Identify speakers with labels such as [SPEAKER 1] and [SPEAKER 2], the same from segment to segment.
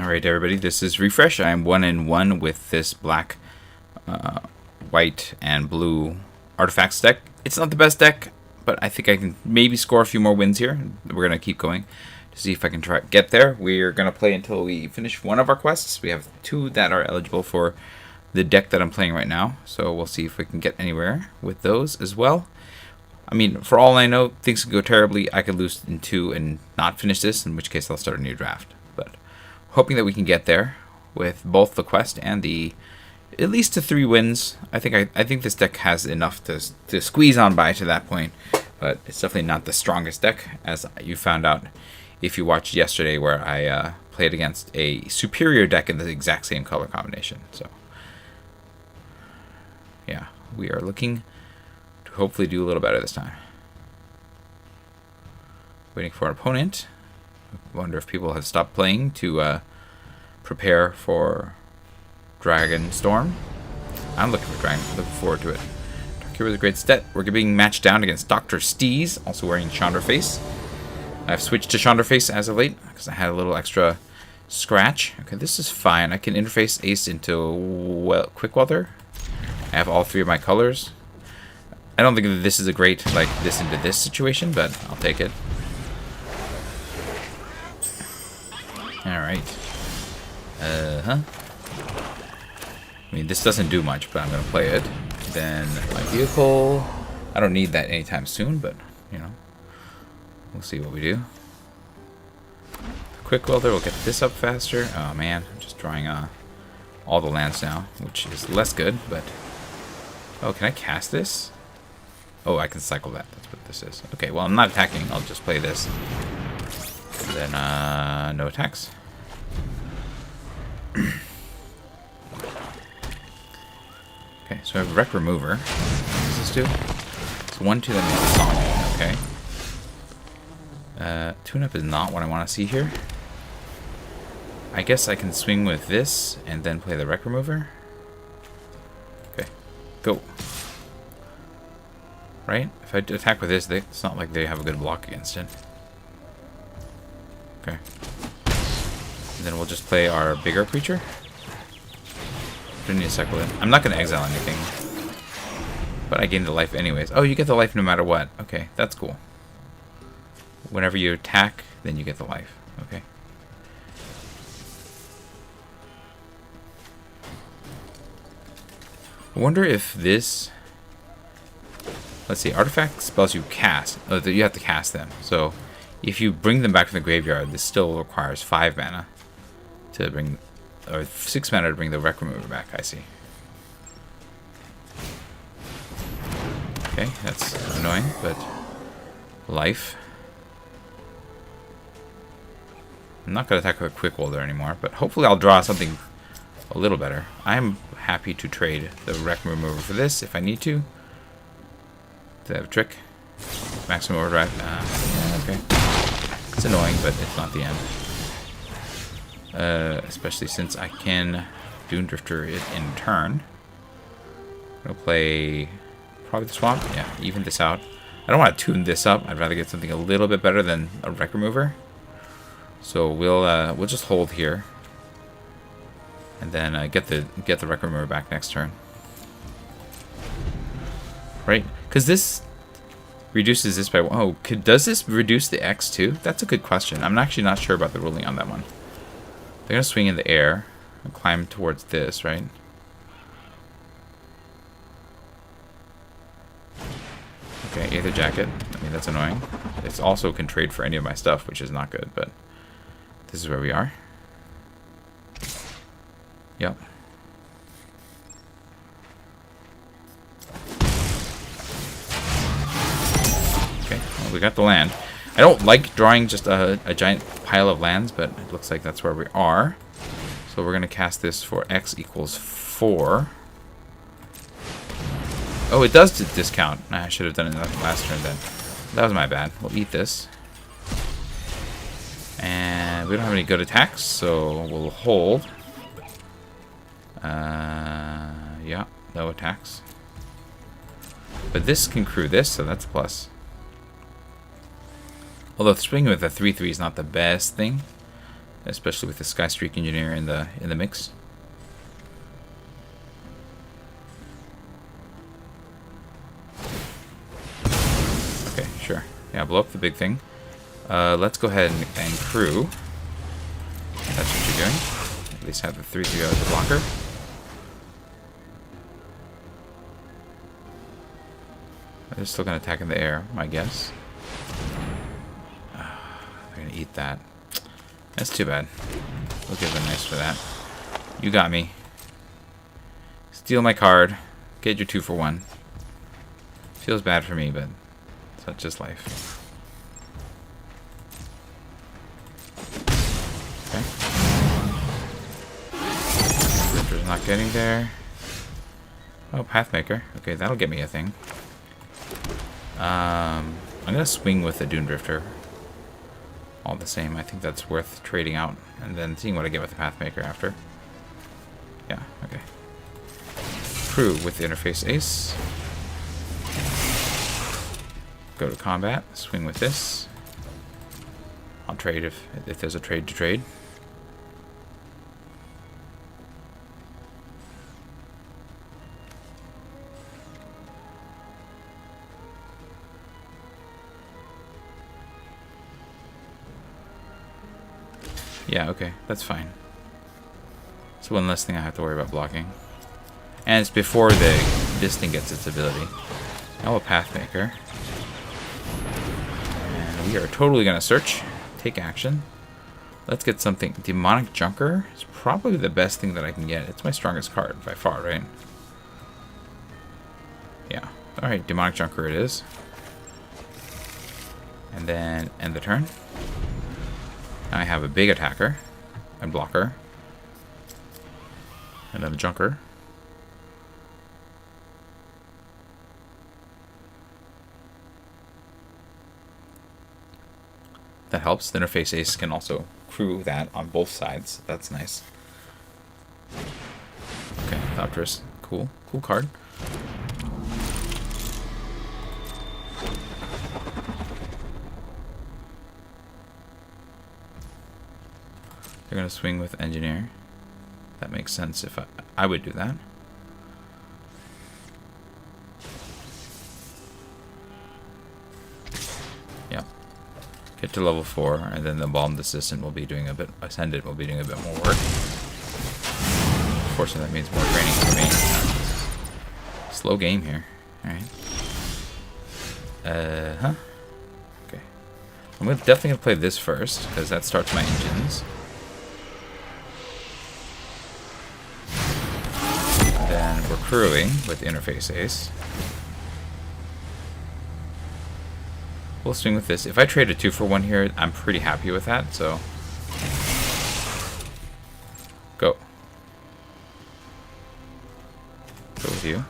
[SPEAKER 1] Alright everybody, this is Refresh. I am 1-1 with this black, white, and blue artifacts deck. It's not the best deck, but I think I can maybe score a few more wins here. We're going to keep going to see if I can get there. We're going to play until we finish one of our quests. We have 2 that are eligible for the deck that I'm playing right now, so we'll see if we can get anywhere with those as well. I mean, for all I know, things could go terribly. I could lose in 2 and not finish this, in which case I'll start a new draft. But hoping that we can get there with both the quest and the at least to 3 wins. I think this deck has enough to squeeze on by to that point, but it's definitely not the strongest deck, as you found out if you watched yesterday, where I played against a superior deck in the exact same color combination. So yeah, we are looking to hopefully do a little better this time. Waiting for an opponent. Wonder if people have stopped playing to prepare for Dragon Storm. I'm looking forward to it. Dark Hero is a great stat. We're being matched down against Dr. Steez, also wearing Chandra Face. I've switched to Chandra Face as of late because I had a little extra scratch. Okay, this is fine. I can interface Ace into Quick Weather. I have all 3 of my colors. I don't think that this is a great like this into this situation, but I'll take it. Alright. I mean, this doesn't do much, but I'm going to play it. Then my vehicle. I don't need that anytime soon, but, you know, we'll see what we do. The Quick Welder will get this up faster. Oh, man. I'm just drawing all the lands now, which is less good, but... Oh, can I cast this? Oh, I can cycle that. That's what this is. Okay, well, I'm not attacking. I'll just play this. And then, no attacks. Okay, so I have Wreck Remover. What does this do? It's 1-2, then it's okay. Tune-up is not what I want to see here. I guess I can swing with this and then play the Wreck Remover. Okay, go. Right? If I attack with this, it's not like they have a good block against it. Okay. And then we'll just play our bigger creature. Don't need to cycle in. I'm not going to exile anything, but I gain the life anyways. Oh, you get the life no matter what. Okay, that's cool. Whenever you attack, then you get the life. Okay. I wonder if this... Let's see, artifact spells you cast. Oh, you have to cast them. So if you bring them back from the graveyard, this still requires 5 mana to bring... Or 6 mana to bring the Wreck Remover back, I see. Okay, that's annoying, but... Life. I'm not going to attack with a Quick Welder anymore, but hopefully I'll draw something a little better. I'm happy to trade the Wreck Remover for this if I need to. Do I have a trick? Maximum Overdrive? Yeah, okay. It's annoying, but it's not the end. Especially since I can Dune Drifter it in turn. I'm going to play probably the Swamp. Yeah, even this out. I don't want to tune this up. I'd rather get something a little bit better than a Wreck Remover. So we'll just hold here. And then get the Wreck Remover back next turn. Right? Because this reduces this by... Oh, does this reduce the X too? That's a good question. I'm actually not sure about the ruling on that one. They're going to swing in the air and climb towards this, right? Okay, Aether Jacket. I mean, that's annoying. It also can trade for any of my stuff, which is not good, but this is where we are. Yep. Okay, well, we got the land. I don't like drawing just a giant pile of lands, but it looks like that's where we are. So we're going to cast this for X equals 4. Oh, it does discount. I should have done it last turn then. That was my bad. We'll eat this. And we don't have any good attacks, so we'll hold. Yeah, no attacks. But this can crew this, so that's a plus. Although swinging with a 3/3 is not the best thing. especially with the Sky Streak Engineer in the mix. Okay, sure. Yeah, blow up the big thing. Let's go ahead and crew. That's what you're doing. At least have the 3-3 out of the blocker. They're still going to attack in the air, my guess. They're going to eat that. That's too bad. We'll give them nice for that. You got me. Steal my card. Get your 2 for 1. Feels bad for me, but that's just life. Okay. Drifter's not getting there. Oh, Pathmaker. Okay, that'll get me a thing. I'm gonna swing with the Dune Drifter. All the same, I think that's worth trading out and then seeing what I get with the Pathmaker after. Yeah, okay. Crew with the Interface Ace. Go to combat. Swing with this. I'll trade if there's a trade to trade. Yeah, okay, that's fine. So one less thing I have to worry about blocking. And it's before this thing gets its ability. Now a Pathmaker. And we are totally going to search. Take action. Let's get something. Demonic Junker is probably the best thing that I can get. It's my strongest card by far, right? Yeah. Alright, Demonic Junker it is. And then end the turn. Now I have a big attacker and blocker. And then a junker. That helps. The Interface Ace can also crew that on both sides. That's nice. Okay, Thopterus. Cool. Cool card. They're going to swing with Engineer. That makes sense if I would do that. Yep. Get to level 4, and then the Embalmed Assistant will be doing a bit, Ascendant will be doing a bit more work. Unfortunately, that means more training for me. Slow game here. Alright. Okay. I'm definitely going to play this first, because that starts my engines. Then we're crewing with Interface Ace. We'll swing with this. If I trade a 2 for 1 here, I'm pretty happy with that, so go. Go with you.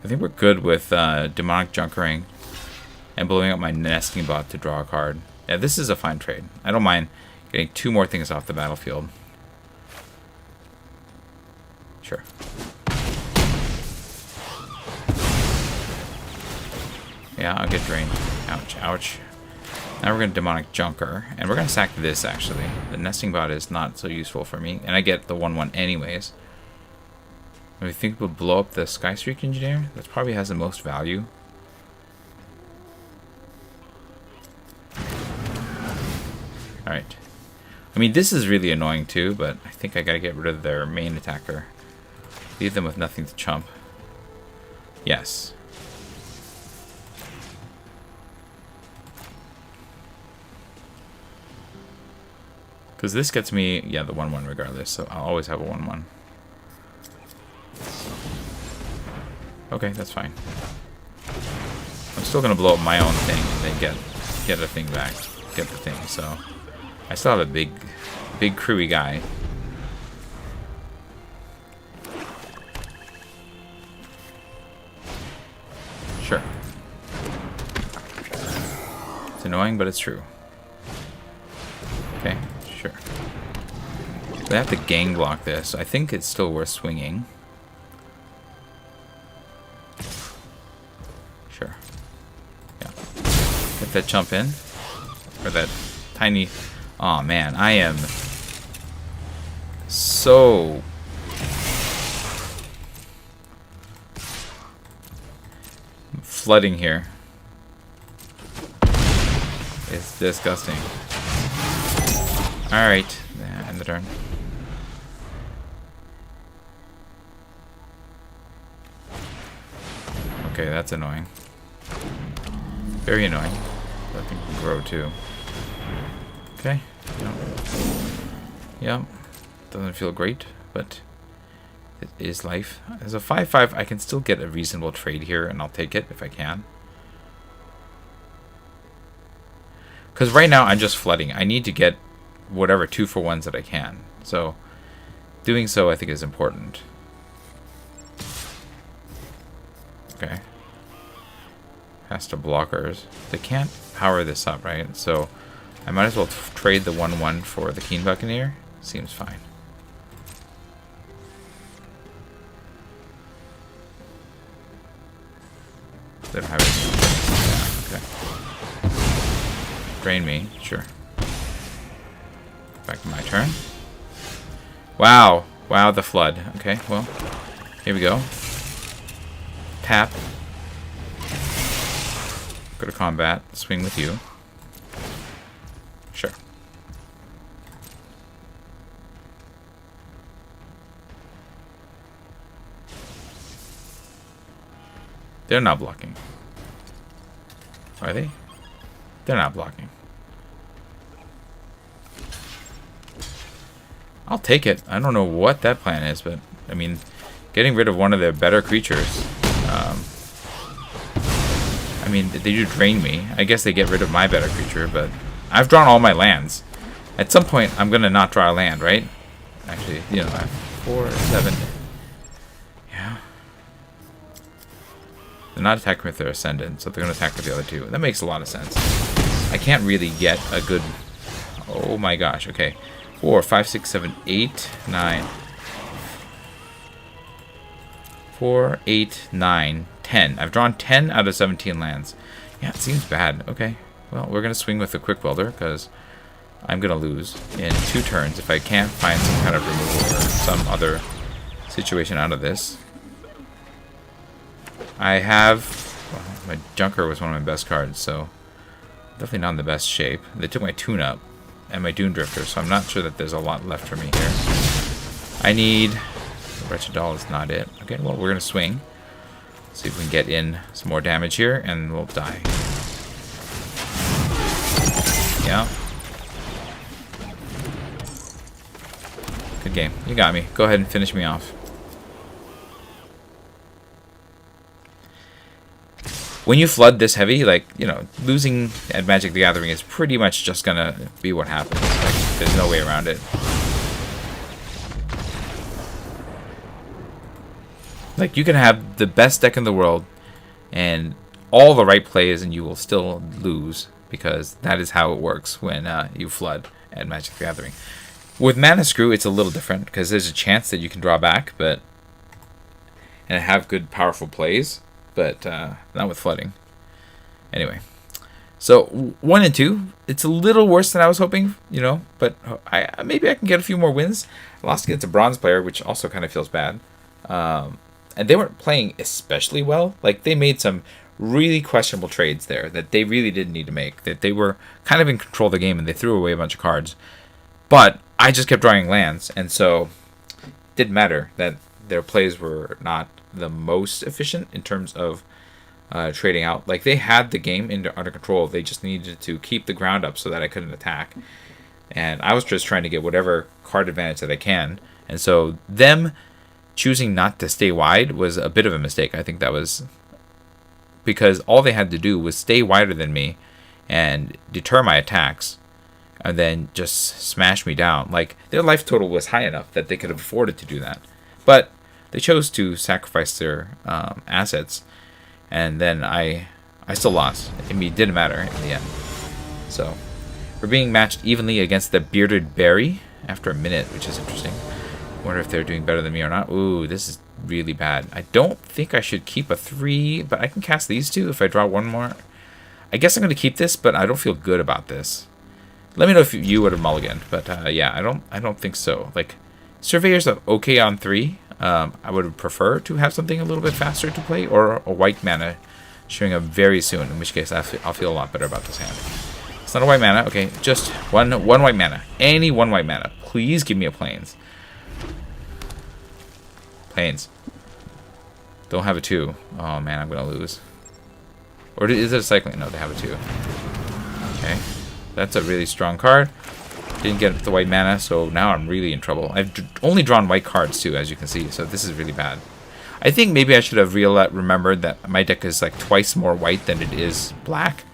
[SPEAKER 1] I think we're good with Demonic Junkering and blowing up my Nesting Bot to draw a card. Yeah, this is a fine trade. I don't mind getting 2 more things off the battlefield. Sure. Yeah, I'll get drained. Ouch, ouch. Now we're going to Demonic Junker, and we're going to sack this, actually. The Nesting Bot is not so useful for me, and I get the 1/1 anyways. I think we'll blow up the Sky Streak Engineer. That probably has the most value. Alright. I mean, this is really annoying too, but I think I gotta get rid of their main attacker. Leave them with nothing to chump. Yes. Because this gets me, yeah, the 1/1 regardless, so I'll always have a 1/1. Okay, that's fine. I'm still gonna blow up my own thing and then get a thing back. Get the thing, so I still have a big crewy guy. Sure. It's annoying, but it's true. Okay, sure. They have to gang block this. I think it's still worth swinging. Sure. Yeah. Get that jump in. Or that tiny... Oh man, I am so... flooding here. It's disgusting. Alright, end the turn. Okay, that's annoying. Very annoying. That thing can grow too. Okay. Yep. Doesn't feel great, but it is life. As a 5/5, I can still get a reasonable trade here, and I'll take it if I can. Because right now I'm just flooding. I need to get whatever 2-for-1s that I can. So doing so I think is important. Okay. Has to blockers. They can't power this up, right? So I might as well trade the 1/1 for the Keen Buccaneer. Seems fine. They don't have it. Yeah, okay. Drain me, sure. Back to my turn. Wow. Wow, the flood. Okay, well, here we go. Tap. Go to combat. Swing with you. Sure. They're not blocking. Are they? They're not blocking. I'll take it. I don't know what that plan is, but I mean, getting rid of one of their better creatures. I mean, they do drain me. I guess they get rid of my better creature, but I've drawn all my lands. At some point, I'm gonna not draw a land, right? Actually, you know, I have 4, 7. Yeah. They're not attacking with their Ascendant, so they're gonna attack with the other two. That makes a lot of sense. I can't really get a good... Oh my gosh, okay. 4, 5, 6, 7, 8, 9. 4, 8, 9, 10. I've drawn 10 out of 17 lands. Yeah, it seems bad. Okay. Well, we're going to swing with the Quick Welder because I'm going to lose in 2 turns if I can't find some kind of removal or some other situation out of this. I have... Well, my Junker was one of my best cards, so definitely not in the best shape. They took my tune-up and my Dune Drifter, so I'm not sure that there's a lot left for me here. I need... Wretched Doll is not it. Okay, well, we're going to swing. See if we can get in some more damage here, and we'll die. Yeah. Good game. You got me. Go ahead and finish me off. When you flood this heavy, like, you know, losing at Magic the Gathering is pretty much just going to be what happens. Like, there's no way around it. Like, you can have the best deck in the world and all the right plays and you will still lose because that is how it works when you flood at Magic the Gathering. With Mana Screw, it's a little different because there's a chance that you can draw back and have good, powerful plays, but not with flooding. Anyway, so 1 and 2, it's a little worse than I was hoping, you know, but maybe I can get a few more wins. I lost against a bronze player, which also kind of feels bad. And they weren't playing especially well. Like, they made some really questionable trades there that they really didn't need to make. That they were kind of in control of the game and they threw away a bunch of cards. But I just kept drawing lands, and so it didn't matter that their plays were not the most efficient in terms of trading out. Like, they had the game under control. They just needed to keep the ground up so that I couldn't attack. And I was just trying to get whatever card advantage that I can. And so them choosing not to stay wide was a bit of a mistake. I think that was because all they had to do was stay wider than me and deter my attacks and then just smash me down. Like, their life total was high enough that they could have afforded to do that. But they chose to sacrifice their assets, and then I still lost. I mean, it didn't matter in the end. So we're being matched evenly against the Bearded Berry, after a minute, which is interesting. Wonder if they're doing better than me or not. Ooh, this is really bad. I don't think I should keep a 3, but I can cast these 2 if I draw 1 more. I guess I'm going to keep this, but I don't feel good about this. Let me know if you would have mulliganed, but yeah, I don't think so. Like, Surveyor's okay on 3. I would prefer to have something a little bit faster to play, or a white mana showing up very soon, in which case I'll feel a lot better about this hand. It's not a white mana. Okay, just one white mana. Any one white mana. Please give me a Plains. Plains. Don't have a 2. Oh man, I'm gonna lose. Or is it a cycling? No, they have a 2. Okay, that's a really strong card. Didn't get the white mana, so now I'm really in trouble. I've only drawn white cards too, as you can see, so this is really bad. I think maybe I should have remembered that my deck is like twice more white than it is black.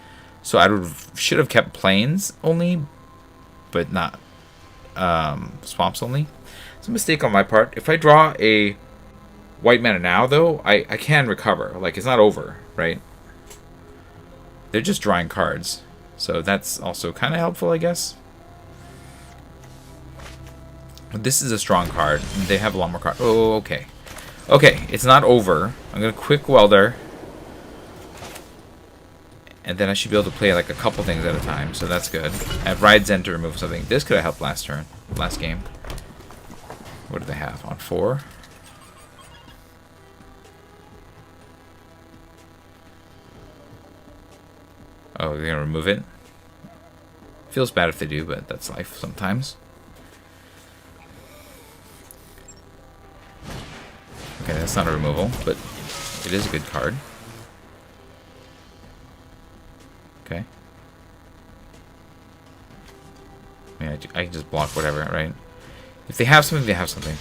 [SPEAKER 1] So I should have kept Plains only, but not swamps only. It's a mistake on my part. If I draw a white mana now, though, I can recover. Like, it's not over, right? They're just drawing cards. So that's also kind of helpful, I guess. But this is a strong card. They have a lot more cards. Oh, okay. Okay, it's not over. I'm going to Quick Welder. And then I should be able to play like a couple things at a time, so that's good. I have Ride Zen to remove something. This could have helped last game. What do they have on 4? Oh, they're gonna remove it? Feels bad if they do, but that's life sometimes. Okay, that's not a removal, but it is a good card. Okay. I mean, I can just block whatever, right? If they have something, they have something.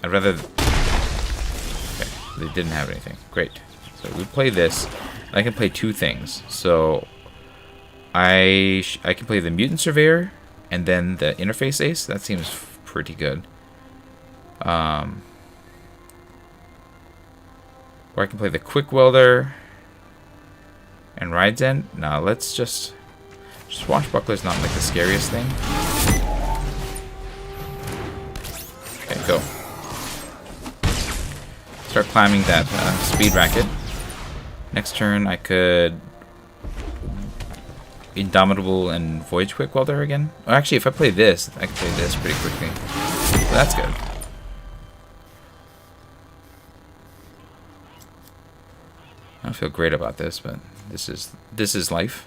[SPEAKER 1] I'd rather... Okay, they didn't have anything. Great. So we play this, and I can play 2 things. So I can play the Mutant Surveyor, and then the Interface Ace. That seems pretty good. Or I can play the Quick Welder and Ride Zen. No, let's just Swashbuckler's not like the scariest thing. Okay, go. Start climbing that speed racket. Next turn I could Indomitable and Voyage Quick Welder again. Oh, actually, if I play this, I can play this pretty quickly. So that's good. I don't feel great about this, but this is life.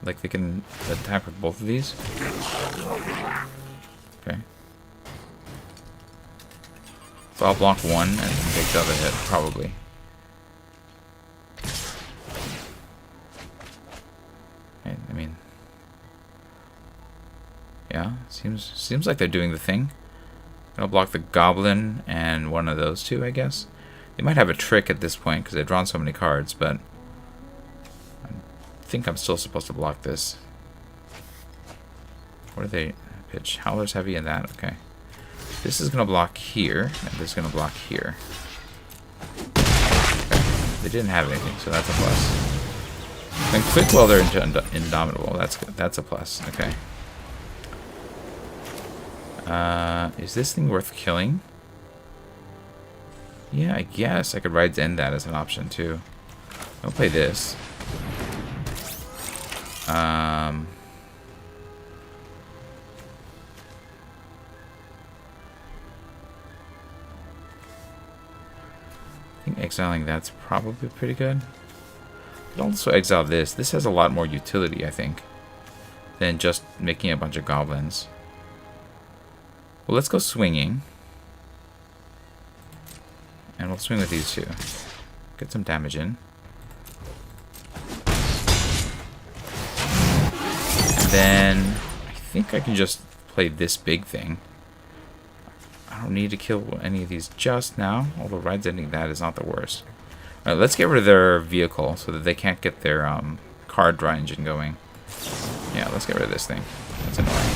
[SPEAKER 1] Like they can attack with both of these. Okay. So I'll block 1 and take the other hit, probably. I mean, yeah, seems like they're doing the thing. Gonna block the Goblin and one of those 2, I guess. They might have a trick at this point because they've drawn so many cards, but I think I'm still supposed to block this. What do they pitch? Howler's Heavy and that. Okay. This is gonna block here, and this is gonna block here. Okay. They didn't have anything, so that's a plus. And Quick Welder into Indomitable. That's a plus. Okay. Is this thing worth killing? Yeah, I guess I could Ride Zen that as an option too. I'll play this. I think exiling that's probably pretty good. I could also exile this. This has a lot more utility, I think, than just making a bunch of goblins. Well, let's go swinging. And we'll swing with these 2. Get some damage in. And then I think I can just play this big thing. I don't need to kill any of these just now, although Ride's ending that is not the worst. Alright, let's get rid of their vehicle so that they can't get their card draw engine going. Yeah, let's get rid of this thing. That's annoying.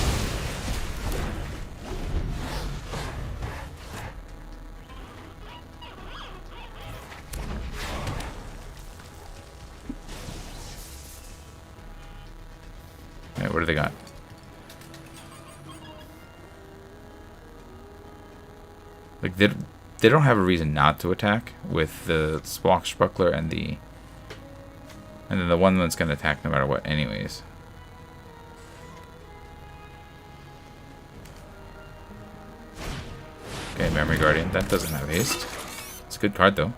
[SPEAKER 1] What do they got? Like, they don't have a reason not to attack with the Swashbuckler and the... And then the one that's going to attack no matter what anyways. Okay, Memory Guardian. That doesn't have haste. It's a good card, though.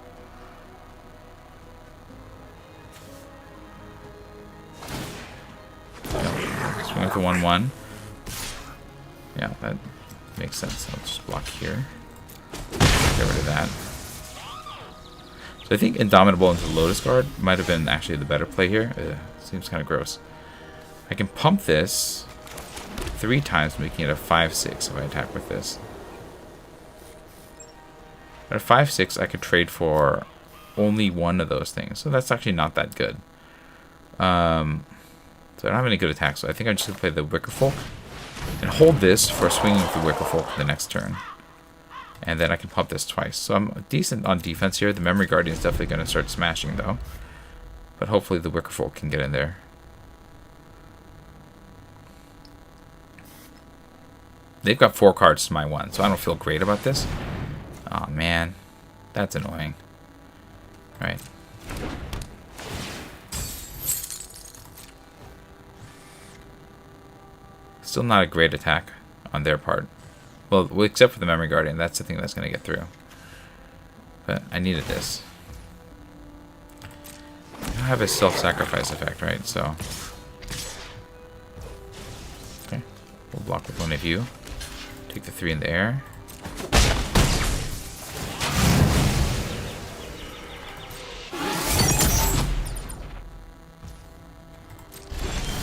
[SPEAKER 1] Swing with the 1/1. Yeah, that makes sense. I'll just block here. Get rid of that. So I think Indomitable into Lotus Guard might have been actually the better play here. Seems kind of gross. I can pump this 3 times, making it a 5/6 if I attack with this. At a 5/6, I could trade for only one of those things. So that's actually not that good. So I don't have any good attacks. So I think I'm just going to play the Wicker Folk. And hold this for swinging with the Wicker Folk the next turn. And then I can pump this twice. So I'm decent on defense here. The Memory Guardian is definitely going to start smashing, though. But hopefully the Wicker Folk can get in there. They've got 4 cards to my 1, so I don't feel great about this. Oh man, that's annoying. Alright. Still not a great attack on their part. Well, except for the Memory Guardian. That's the thing that's going to get through. But I needed this. I don't have a self-sacrifice effect, right? So... Okay. We'll block with one of you. Take the 3 in the air.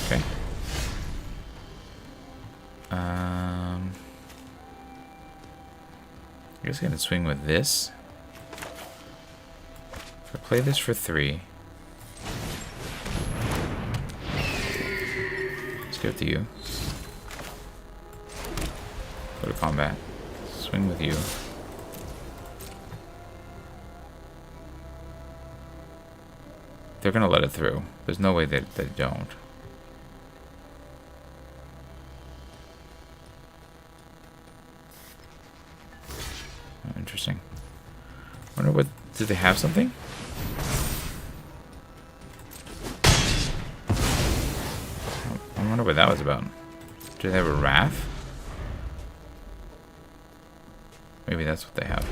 [SPEAKER 1] Okay. I guess I'm going to swing with this. If I play this for 3. Let's give it to you. Go to combat. Swing with you. They're going to let it through. There's no way that they don't. Oh, interesting. Wonder what... Do they have something? I wonder what that was about. Do they have a Wrath? Maybe that's what they have.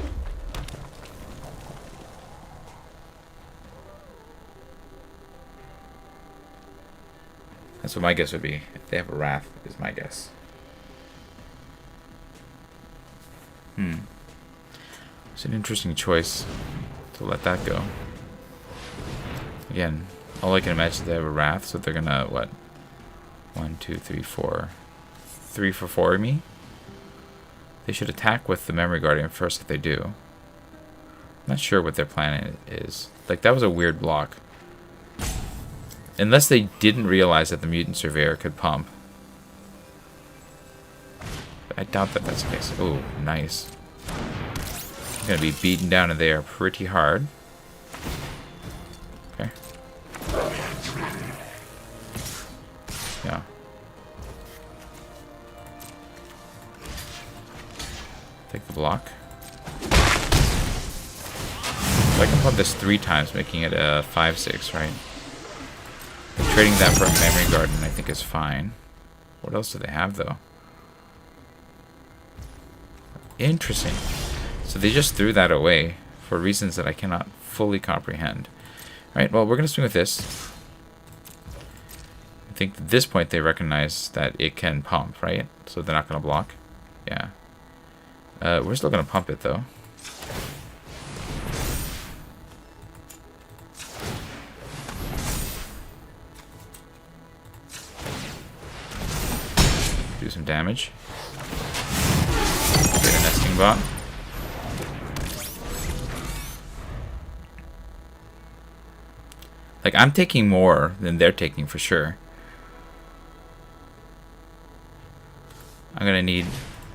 [SPEAKER 1] That's what my guess would be. If they have a Wrath, is my guess. It's an interesting choice to let that go. Again, all I can imagine is they have a Wrath, so they're gonna, what? 1, 2, 3, 4. 3 for 4 me? They should attack with the Memory Guardian first if they do. I'm not sure what their plan is. Like, that was a weird block. Unless they didn't realize that the Mutant Surveyor could pump. But I doubt that that's the case. Oh, nice. I'm gonna be beaten down in there pretty hard. Okay. Yeah. Take the block. So I can pump this 3 times, making it a 5/6, right? Trading that for a Memory Garden, I think, is fine. What else do they have, though? Interesting. So they just threw that away for reasons that I cannot fully comprehend. Alright, well, we're going to swing with this. I think at this point they recognize that it can pump, right? So they're not going to block. Yeah. We're still going to pump it, though. Do some damage. Get a nesting bot. Like, I'm taking more than they're taking for sure. I'm gonna need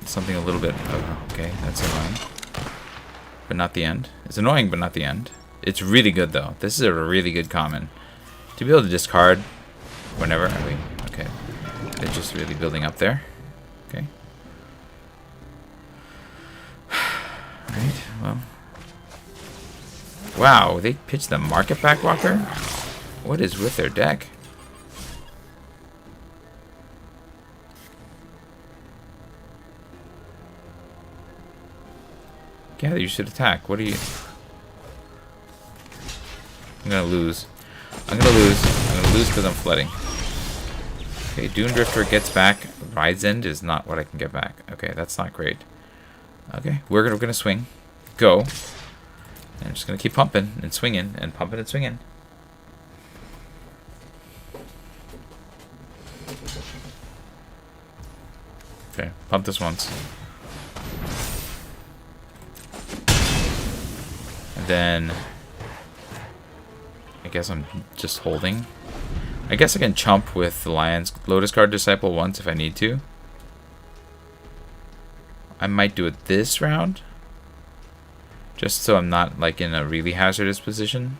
[SPEAKER 1] something a little bit... Oh, okay, that's annoying. But not the end. It's annoying, but not the end. It's really good, though. This is a really good common. To be able to discard whenever... Oh, wait, okay. They're just really building up there. Okay. well. Wow, they pitched the Market Backwalker? What is with their deck? Gather, you should attack. What are you... I'm gonna lose. I'm gonna lose because I'm flooding. Okay, Dune Drifter gets back. Ride's End is not what I can get back. Okay, that's not great. Okay, we're gonna swing. Go. And I'm just gonna keep pumping and swinging and pumping and swinging. Okay, pump this once. And then I guess I'm just holding. I guess I can chump with the Lion's Lotus Guard Disciple once if I need to. I might do it this round. Just so I'm not like in a really hazardous position.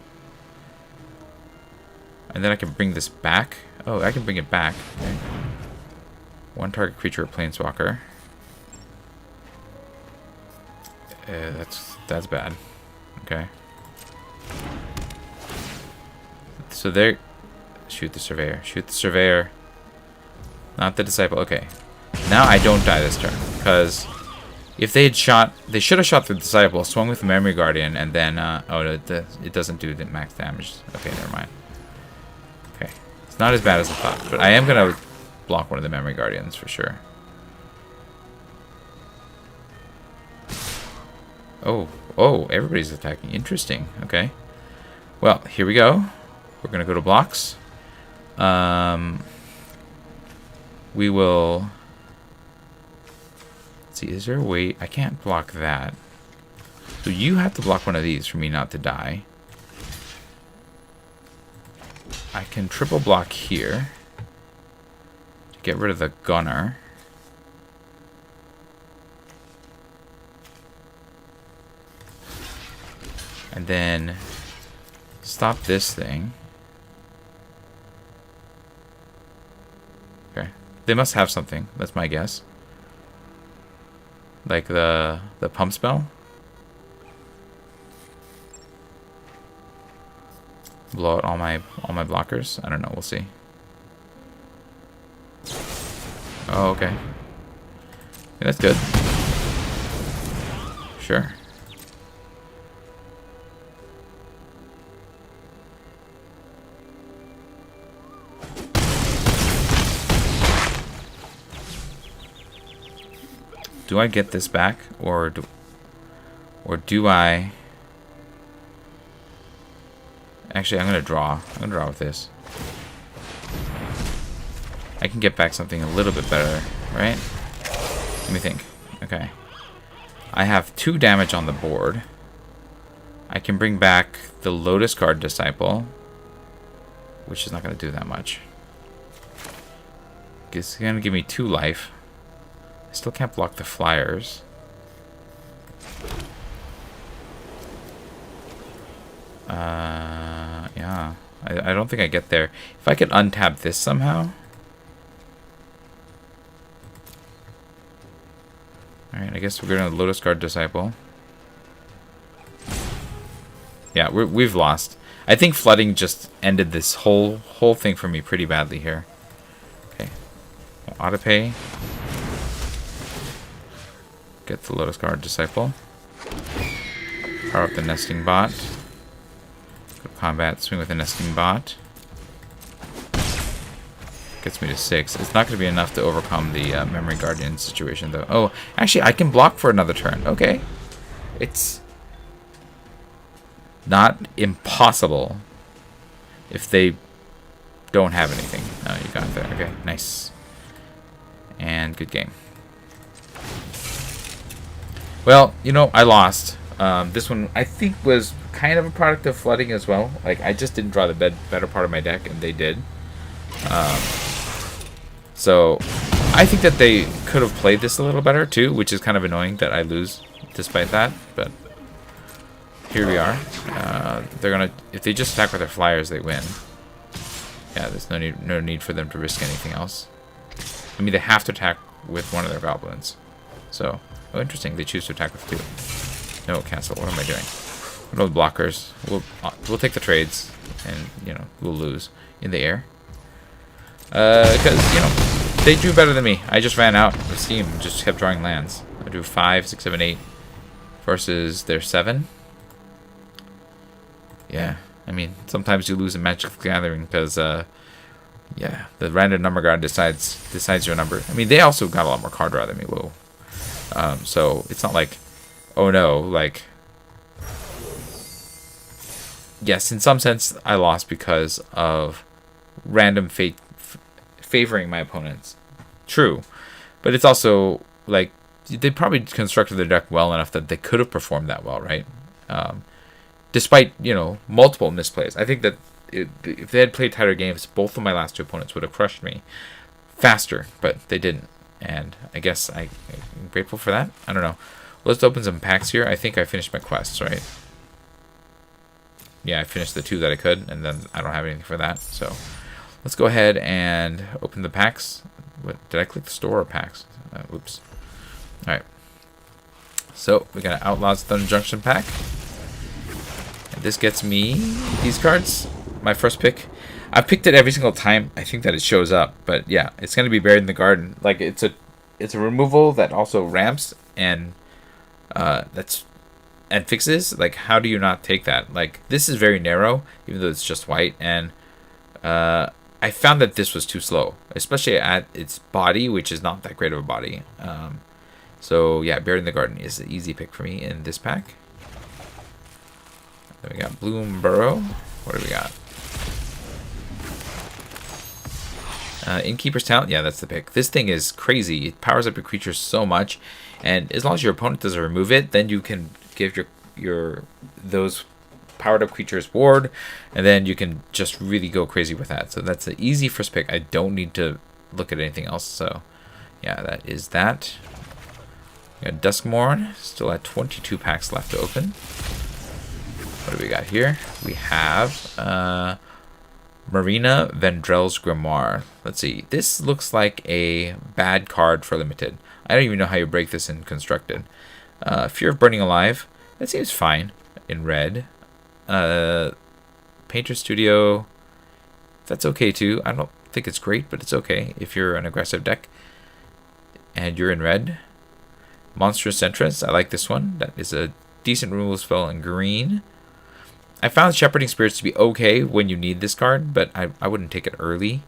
[SPEAKER 1] And then I can bring this back. Oh, I can bring it back. Okay. One target creature or planeswalker. That's bad. Okay. So there. Shoot the Surveyor. Shoot the Surveyor. Not the Disciple. Okay. Now I don't die this turn. Because if they had shot... They should have shot the Disciple, swung with the Memory Guardian, and then... oh, it doesn't do the max damage. Okay, never mind. Okay. It's not as bad as I thought. But I am going to block one of the Memory Guardians for sure. Oh. Oh, everybody's attacking. Interesting. Okay. Well, here we go. We're going to go to blocks. We will... Let's see, is there a way... I can't block that. So you have to block one of these for me not to die. I can triple block here. To get rid of the Gunner. And then... Stop this thing. Okay. They must have something. That's my guess. Like the pump spell. Blow out all my blockers. I don't know. We'll see. Oh, okay. Yeah, that's good. Sure. Do I get this back, or do I... Actually, I'm gonna draw. I'm gonna draw with this. I can get back something a little bit better, right? Let me think. Okay. I have 2 damage on the board. I can bring back the Lotus Guard Disciple, which is not gonna do that much. It's gonna give me 2 life. Still can't block the flyers. Yeah. I don't think I get there. If I could untap this somehow. Alright, I guess we're going to Lotus Guard Disciple. Yeah, we've lost. I think flooding just ended this whole thing for me pretty badly here. Okay. Autopay. Get the Lotus Guard Disciple. Power up the Nesting Bot. Go to combat, swing with the Nesting Bot. Gets me to 6. It's not going to be enough to overcome the Memory Guardian situation, though. Oh, actually, I can block for another turn. Okay. It's not impossible if they don't have anything. Oh, you got it there. Okay, nice. And good game. Well, you know, I lost. This one, I think, was kind of a product of flooding as well. Like, I just didn't draw the better part of my deck, and they did. So, I think that they could have played this a little better, too, which is kind of annoying that I lose despite that. But here we are. They're gonna, if they just attack with their flyers, they win. Yeah, there's no need for them to risk anything else. I mean, they have to attack with one of their goblins. So... Oh, interesting. They choose to attack with 2. No, cancel. What am I doing? No blockers. We'll take the trades, and we'll lose in the air. Because they do better than me. I just ran out of steam. Just kept drawing lands. I do 5, 6, 7, 8 versus their 7. Yeah, I mean sometimes you lose in Magic the Gathering because yeah, the random number guard decides your number. I mean they also got a lot more card draw than me. Whoa. So it's not like, oh no, like. Yes, in some sense, I lost because of random fate favoring my opponents. True. But it's also, like, they probably constructed their deck well enough that they could have performed that well, right? Despite, multiple misplays. I think that if they had played tighter games, both of my last 2 opponents would have crushed me faster, but they didn't. And I guess I'm grateful for that. I don't know. Let's open some packs here. I think I finished my quests, right? Yeah, I finished the 2 that I could, and then I don't have anything for that. So let's go ahead and open the packs. What, did I click the store or packs? Oops. All right. So we got an Outlaws Thunder Junction pack. And this gets me these cards. My first pick. I've picked it every single time. I think that it shows up. But yeah, it's going to be Buried in the Garden. Like, it's a removal that also ramps and and fixes. Like, how do you not take that? Like, this is very narrow, even though it's just white, and I found that this was too slow, especially at its body, which is not that great of a body. So yeah, Buried in the Garden is an easy pick for me in this pack. Then we got Bloom Burrow. What do we got? Innkeeper's Talent. Yeah, that's the pick. This thing is crazy. It powers up your creatures so much, and as long as your opponent doesn't remove it, then you can give those powered up creatures ward, and then you can just really go crazy with that. So that's an easy first pick. I don't need to look at anything else. So yeah, that is that. We got Duskmourn, still at 22 packs left to open. What do we got here? We have Marina Vendrell's Grimoire. Let's see. This looks like a bad card for limited. I don't even know how you break this in constructed. Fear of Burning Alive. That seems fine in red. Painter Studio. That's okay too. I don't think it's great, but it's okay if you're an aggressive deck and you're in red. Monstrous Entrance. I like this one. That is a decent removal spell in green. I found Shepherding Spirits to be okay when you need this card, but I wouldn't take it early.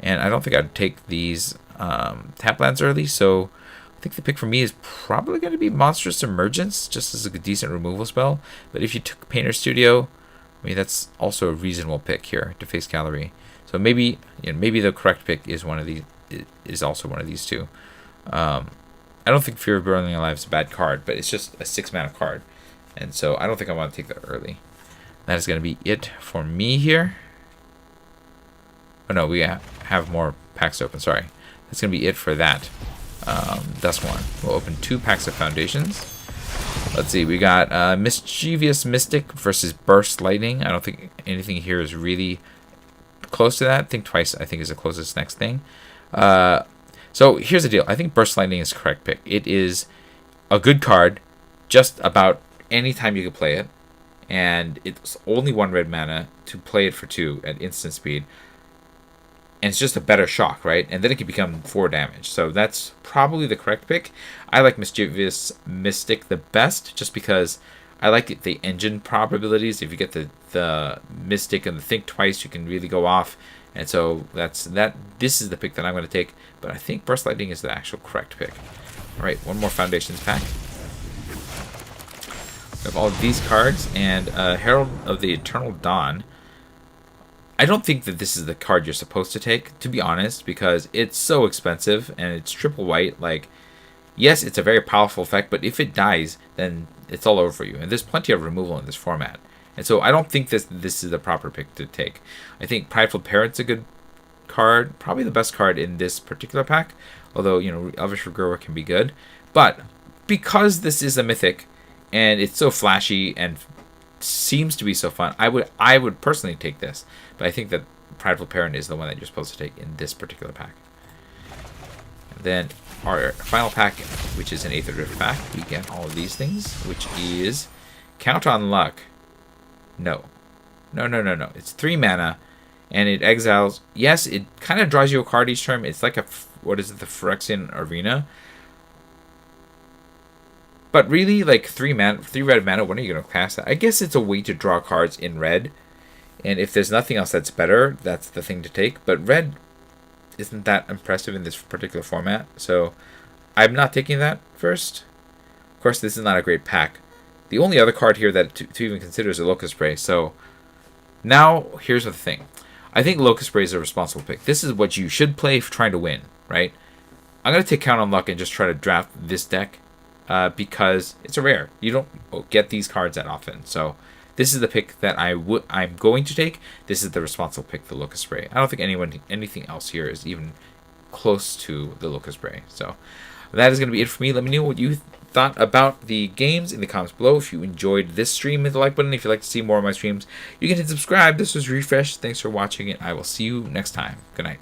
[SPEAKER 1] And I don't think I'd take these tap lands early, so I think the pick for me is probably going to be Monstrous Emergence, just as a decent removal spell. But if you took Painter Studio, I mean, that's also a reasonable pick here to face Gallery. So maybe maybe the correct pick is one of these. Is also one of these two. I don't think Fear of Burning Alive is a bad card, but it's just a 6-mana card, and so I don't think I want to take that early. That is going to be it for me here. Oh no, we have more packs open. Sorry, that's going to be it for that. Duskmourn. We'll open 2 packs of Foundations. Let's see, we got Mischievous Mystic versus Burst Lightning. I don't think anything here is really close to that. Think Twice, I think, is the closest next thing. So here's the deal. I think Burst Lightning is the correct pick. It is a good card just about any time you can play it. And it's only 1 red mana to play it for 2 at instant speed. And it's just a better shock, right? And then it can become 4 damage. So that's probably the correct pick. I like Mischievous Mystic the best just because I like the engine probabilities. If you get the Mystic and the Think Twice, you can really go off. And so this is the pick that I'm going to take. But I think Burst Lightning is the actual correct pick. All right, 1 more Foundations pack. We have all of these cards, and Herald of the Eternal Dawn. I don't think that this is the card you're supposed to take, to be honest, because it's so expensive, and it's triple white. Like, yes, it's a very powerful effect, but if it dies, then it's all over for you. And there's plenty of removal in this format. And so I don't think this is the proper pick to take. I think Prideful Parent's a good card, probably the best card in this particular pack, although, Elvish Regrower can be good. But because this is a mythic, and it's so flashy and seems to be so fun, I would personally take this. But I think that Prideful Parent is the one that you're supposed to take in this particular pack. And then our final pack, which is an Aetherdrift pack. We get all of these things, which is Count on Luck. No. It's 3 mana, and it exiles. Yes, it kind of draws you a card each turn. It's like what is it, the Phyrexian Arena? But really, like 3 red mana, when are you going to cast that? I guess it's a way to draw cards in red. And if there's nothing else that's better, that's the thing to take. But red isn't that impressive in this particular format. So I'm not taking that first. Of course, this is not a great pack. The only other card here that to even consider is a Locust Spray. So now, here's the thing. I think Locust Spray is a responsible pick. This is what you should play if trying to win, right? I'm going to take Count on Luck and just try to draft this deck. Because it's a rare. You don't get these cards that often. So this is the pick that I'm going to take. This is the responsible pick, the Locust Spray. I don't think anything else here is even close to the Locust Spray. So that is going to be it for me. Let me know what you thought about the games in the comments below. If you enjoyed this stream, hit the like button. If you'd like to see more of my streams, you can hit subscribe. This was Refresh. Thanks for watching, and I will see you next time. Good night.